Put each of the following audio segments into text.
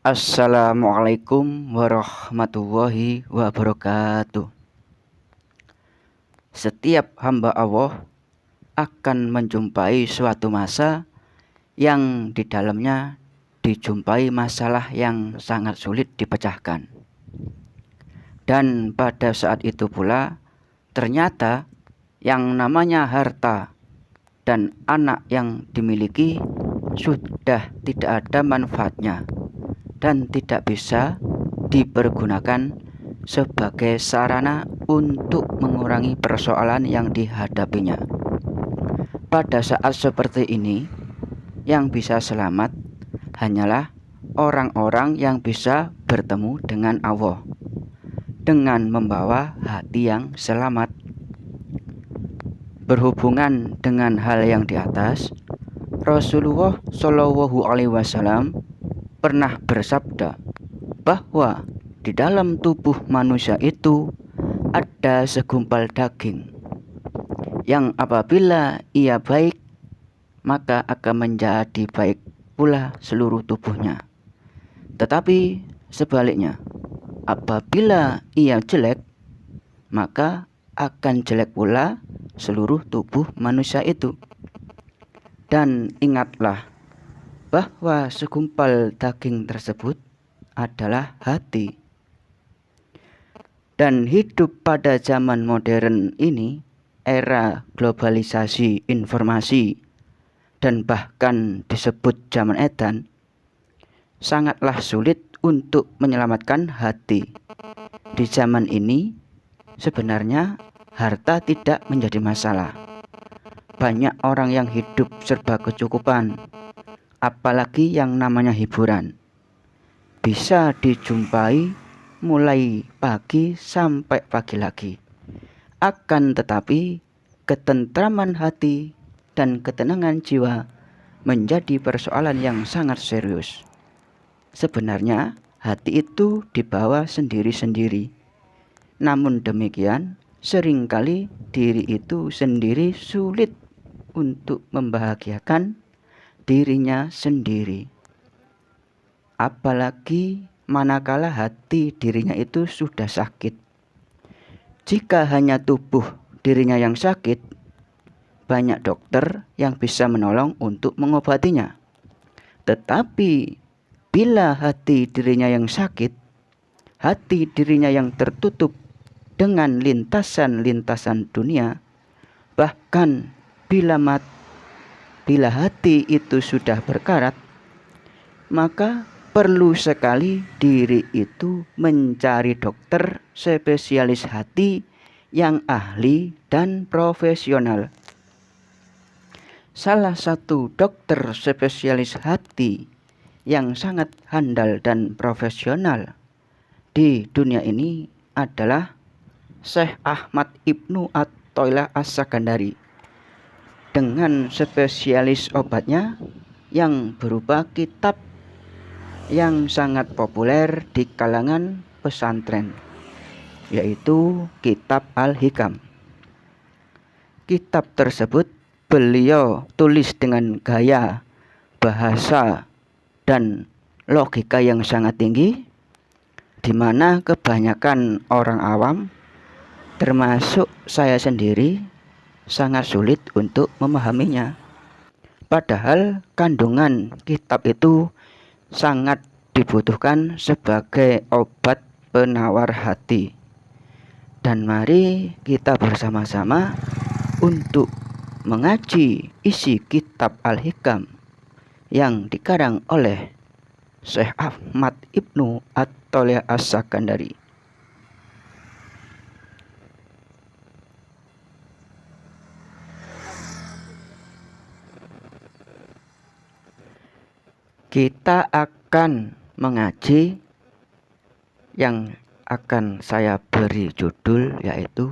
Assalamualaikum warahmatullahi wabarakatuh. Setiap hamba Allah akan menjumpai suatu masa yang di dalamnya dijumpai masalah yang sangat sulit dipecahkan. Dan pada saat itu pula ternyata yang namanya harta dan anak yang dimiliki sudah tidak ada manfaatnya dan tidak bisa dipergunakan sebagai sarana untuk mengurangi persoalan yang dihadapinya. Pada saat seperti ini, yang bisa selamat hanyalah orang-orang yang bisa bertemu dengan Allah dengan membawa hati yang selamat. Berhubungan dengan hal yang di atas, Rasulullah Shallallahu Alaihi Wasallam pernah bersabda bahwa di dalam tubuh manusia itu ada segumpal daging yang apabila ia baik maka akan menjadi baik pula seluruh tubuhnya. Tetapi sebaliknya, apabila ia jelek maka akan jelek pula seluruh tubuh manusia itu. Dan ingatlah bahwa segumpal daging tersebut adalah hati. Dan hidup pada zaman modern ini, era globalisasi informasi dan bahkan disebut zaman edan, sangatlah sulit untuk menyelamatkan hati. Di zaman ini sebenarnya harta tidak menjadi masalah. Banyak orang yang hidup serba kecukupan, apalagi yang namanya hiburan. Bisa dijumpai mulai pagi sampai pagi lagi. Akan tetapi ketentraman hati dan ketenangan jiwa menjadi persoalan yang sangat serius. Sebenarnya hati itu dibawa sendiri-sendiri. Namun demikian, seringkali diri itu sendiri sulit untuk membahagiakan dirinya sendiri. Apalagi manakala hati dirinya itu sudah sakit. Jika hanya tubuh dirinya yang sakit, banyak dokter yang bisa menolong untuk mengobatinya. Tetapi bila hati dirinya yang sakit, hati dirinya yang tertutup dengan lintasan-lintasan dunia, bahkan bila hati itu sudah berkarat, maka perlu sekali diri itu mencari dokter spesialis hati yang ahli dan profesional. Salah satu dokter spesialis hati yang sangat handal dan profesional di dunia ini adalah Syekh Ahmad Ibnu Athaillah As-Sakandari, dengan spesialis obatnya yang berupa kitab yang sangat populer di kalangan pesantren, yaitu kitab Al-Hikam. Kitab tersebut beliau tulis dengan gaya bahasa dan logika yang sangat tinggi, di mana kebanyakan orang awam termasuk saya sendiri sangat sulit untuk memahaminya. Padahal kandungan kitab itu sangat dibutuhkan sebagai obat penawar hati. Dan mari kita bersama-sama untuk mengaji isi kitab Al-Hikam yang dikarang oleh Syekh Ahmad Ibnu Athaillah As-Sakandari. Kita akan mengaji yang akan saya beri judul yaitu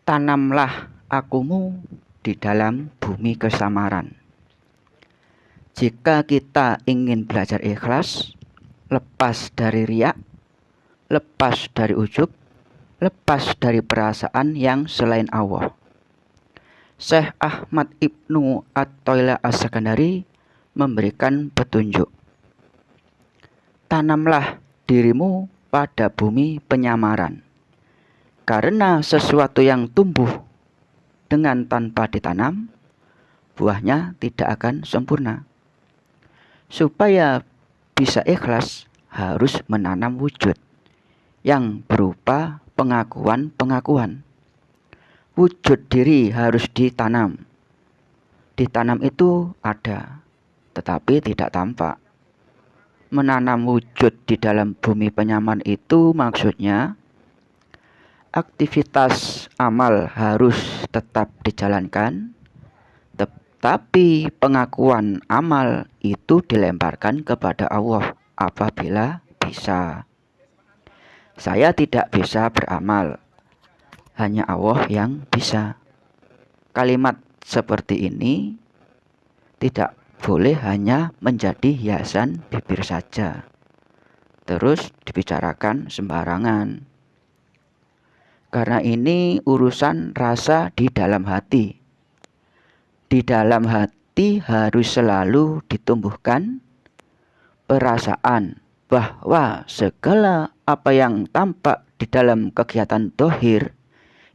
Tanamlah Akumu di dalam Bumi Kesamaran. Jika kita ingin belajar ikhlas, lepas dari riya, lepas dari ujub, lepas dari perasaan yang selain Allah, Syekh Ahmad Ibnu Athaillah As-Sakandari memberikan petunjuk. tanamlah dirimu pada bumi penyamaran. Karena sesuatu yang tumbuh dengan tanpa ditanam, buahnya tidak akan sempurna. Supaya bisa ikhlas, harus menanam wujud yang berupa pengakuan-pengakuan. Wujud diri harus ditanam. Ditanam itu ada, tetapi tidak tampak. Menanam wujud di dalam bumi penyaman itu maksudnya aktivitas amal harus tetap dijalankan, tetapi pengakuan amal itu dilemparkan kepada Allah apabila bisa. Saya tidak bisa beramal, hanya Allah yang bisa. Kalimat seperti ini tidak boleh hanya menjadi hiasan bibir saja, terus dibicarakan sembarangan. Karena ini urusan rasa di dalam hati. Di dalam hati harus selalu ditumbuhkan perasaan bahwa segala apa yang tampak di dalam kegiatan dohir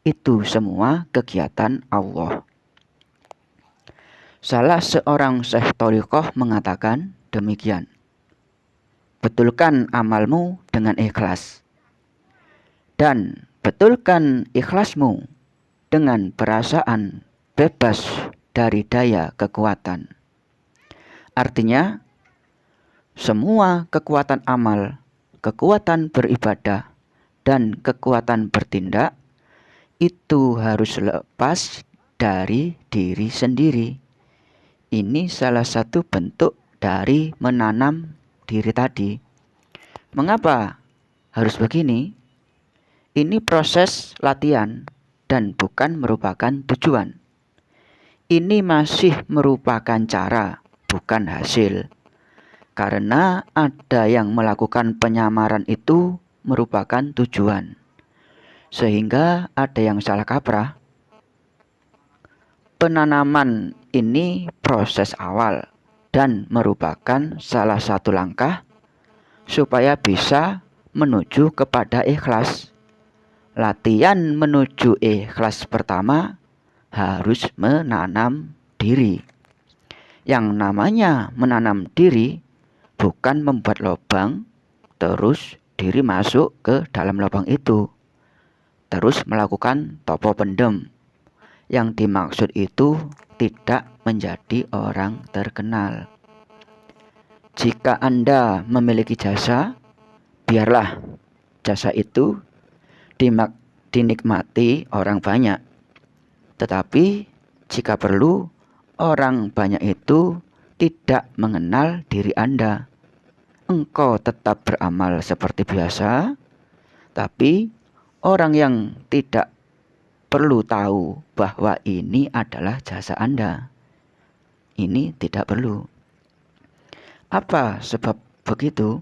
itu semua kegiatan Allah. Salah seorang syekh thariqah mengatakan demikian. Betulkan amalmu dengan ikhlas. Dan betulkan ikhlasmu dengan perasaan bebas dari daya kekuatan. Artinya, semua kekuatan amal, kekuatan beribadah, dan kekuatan bertindak itu harus lepas dari diri sendiri. Ini salah satu bentuk dari menanam diri tadi. Mengapa harus begini? Ini proses latihan dan bukan merupakan tujuan. Ini masih merupakan cara, bukan hasil. Karena ada yang melakukan penyamaran itu merupakan tujuan. Sehingga ada yang salah kaprah. Penanaman ini proses awal dan merupakan salah satu langkah supaya bisa menuju kepada ikhlas. Latihan menuju ikhlas pertama harus menanam diri. Yang namanya menanam diri bukan membuat lubang, terus diri masuk ke dalam lubang itu, terus melakukan topo pendem. Yang dimaksud itu tidak menjadi orang terkenal. Jika Anda memiliki jasa, biarlah jasa itu dinikmati orang banyak. Tetapi jika perlu, orang banyak itu tidak mengenal diri Anda. Engkau tetap beramal seperti biasa, tapi orang yang tidak perlu tahu bahwa ini adalah jasa Anda. Ini tidak perlu. Apa sebab begitu?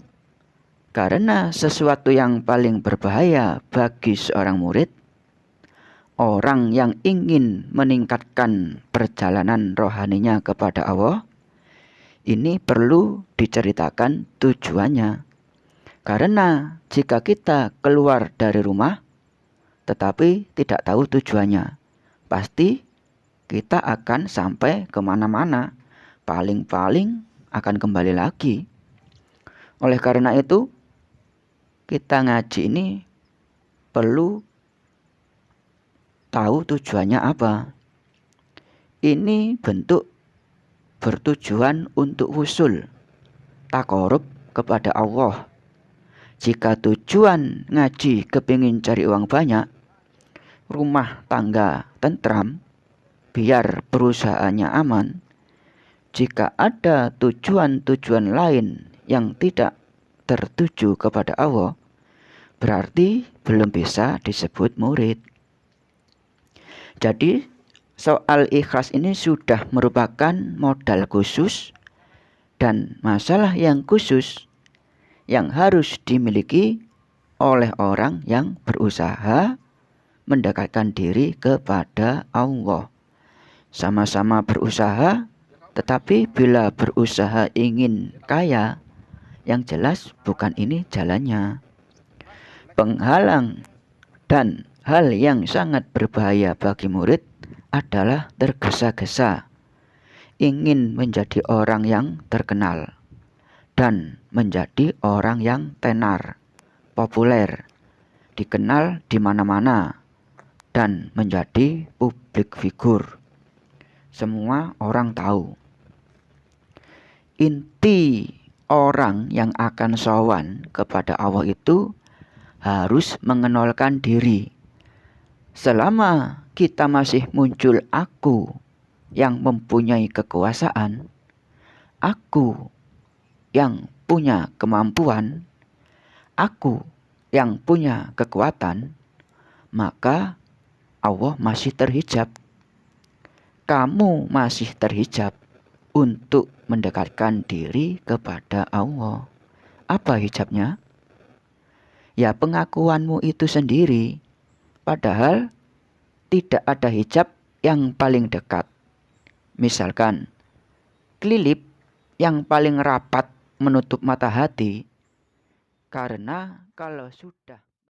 Karena sesuatu yang paling berbahaya bagi seorang murid, orang yang ingin meningkatkan perjalanan rohaninya kepada Allah, ini perlu diceritakan tujuannya. Karena jika kita keluar dari rumah, tetapi tidak tahu tujuannya, pasti kita akan sampai kemana-mana. Paling-paling akan kembali lagi. Oleh karena itu, kita ngaji ini perlu tahu tujuannya apa. Ini bentuk bertujuan untuk wusul, takorub kepada Allah. Jika tujuan ngaji kepingin cari uang banyak, rumah tangga tentram, biar perusahaannya aman. Jika ada tujuan-tujuan lain yang tidak tertuju kepada Allah, berarti belum bisa disebut murid. Jadi soal ikhlas ini sudah merupakan modal khusus dan masalah yang khusus yang harus dimiliki oleh orang yang berusaha mendekatkan diri kepada Allah. Sama-sama berusaha, tetapi bila berusaha ingin kaya, Yang jelas bukan ini jalannya. Penghalang dan hal yang sangat berbahaya bagi murid adalah tergesa-gesa, ingin menjadi orang yang terkenal, dan menjadi orang yang tenar, populer, dikenal di mana-mana, dan menjadi publik figur. Semua orang tahu. Inti orang yang akan sowan kepada Allah itu harus mengenalkan diri. Selama kita masih muncul aku yang mempunyai kekuasaan, aku yang punya kemampuan, aku yang punya kekuatan, maka Allah masih terhijab. Kamu masih terhijab untuk mendekatkan diri kepada Allah. Apa hijabnya? Ya pengakuanmu itu sendiri. Padahal tidak ada hijab yang paling dekat. Misalkan kelilip yang paling rapat menutup mata hati. Karena kalau sudah